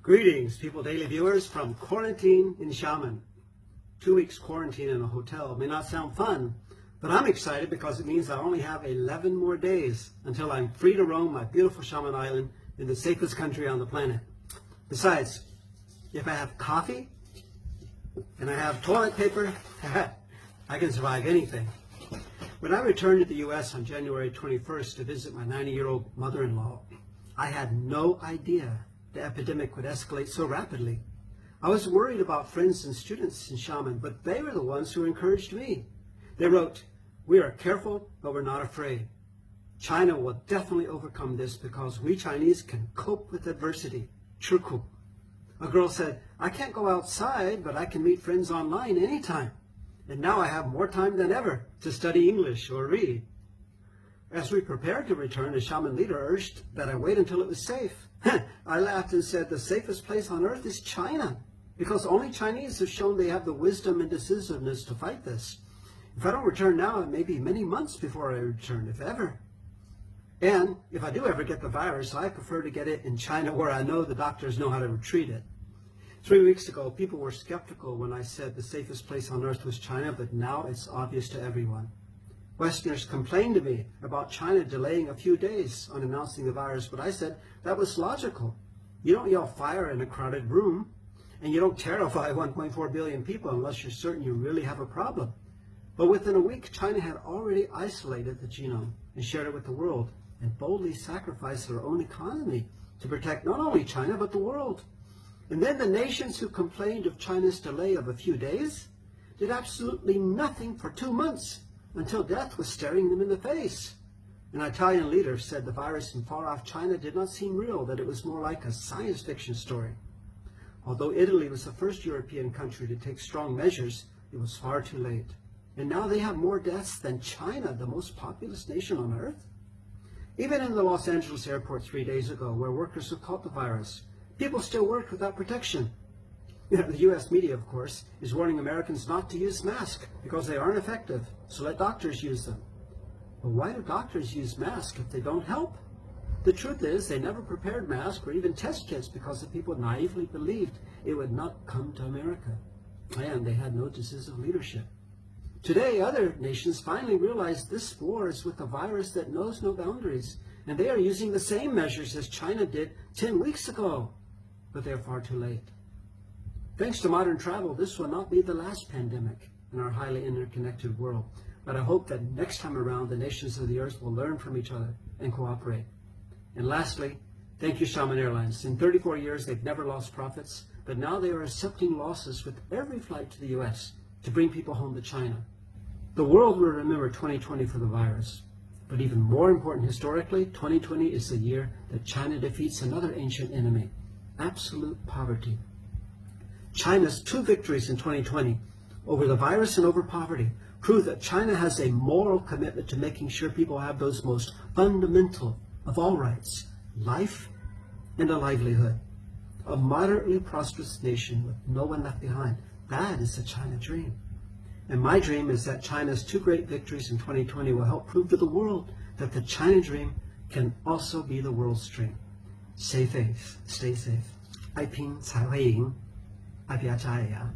Greetings, People Daily viewers from quarantine in Xiamen. 2 weeks quarantine in a hotel may not sound fun, but I'm excited because it means I only have 11 more days until I'm free to roam my beautiful Xiamen Island in the safest country on the planet. Besides, if I have coffee and I have toilet paper, I can survive anything. When I returned to the U.S. on January 21st to visit my 90-year-old mother-in-law, I had no idea the epidemic would escalate so rapidly. I was worried about friends and students in Xiamen, but they were the ones who encouraged me. They wrote, "We are careful, but we're not afraid. China will definitely overcome this because we Chinese can cope with adversity." Churku. A girl said, "I can't go outside, but I can meet friends online anytime. And now I have more time than ever to study English or read." As we prepared to return, a Xiamen leader urged that I wait until it was safe. I laughed and said, the safest place on earth is China, because only Chinese have shown they have the wisdom and decisiveness to fight this. If I don't return now, it may be many months before I return, if ever. And if I do ever get the virus, I prefer to get it in China where I know the doctors know how to treat it. 3 weeks ago, people were skeptical when I said the safest place on earth was China, but now it's obvious to everyone. Westerners complained to me about China delaying a few days on announcing the virus, but I said that was logical. You don't yell fire in a crowded room, and you don't terrify 1.4 billion people unless you're certain you really have a problem. But within a week, China had already isolated the genome and shared it with the world, and boldly sacrificed their own economy to protect not only China, but the world. And then the nations who complained of China's delay of a few days did absolutely nothing for 2 months, until death was staring them in the face. An Italian leader said the virus in far-off China did not seem real, that it was more like a science fiction story. Although Italy was the first European country to take strong measures, it was far too late. And now they have more deaths than China, the most populous nation on earth. Even in the Los Angeles airport 3 days ago, where workers were caught the virus, people still worked without protection. The U.S. media, of course, is warning Americans not to use masks because they aren't effective, so let doctors use them. But why do doctors use masks if they don't help? The truth is, they never prepared masks or even test kits because the people naively believed it would not come to America. And they had no decisive leadership. Today, other nations finally realize this war is with a virus that knows no boundaries, and they are using the same measures as China did 10 weeks ago. But they're far too late. Thanks to modern travel, this will not be the last pandemic in our highly interconnected world. But I hope that next time around, the nations of the earth will learn from each other and cooperate. And lastly, thank you, Xiamen Airlines. In 34 years, they've never lost profits, but now they are accepting losses with every flight to the U.S. to bring people home to China. The world will remember 2020 for the virus. But even more important historically, 2020 is the year that China defeats another ancient enemy, absolute poverty. China's 2 victories in 2020 over the virus and over poverty prove that China has a moral commitment to making sure people have those most fundamental of all rights, life and a livelihood. A moderately prosperous nation with no one left behind. That is the China dream. And my dream is that China's 2 great victories in 2020 will help prove to the world that the China dream can also be the world's dream. Stay safe. Stay safe. 爱拼才会赢。爱比较加油呀。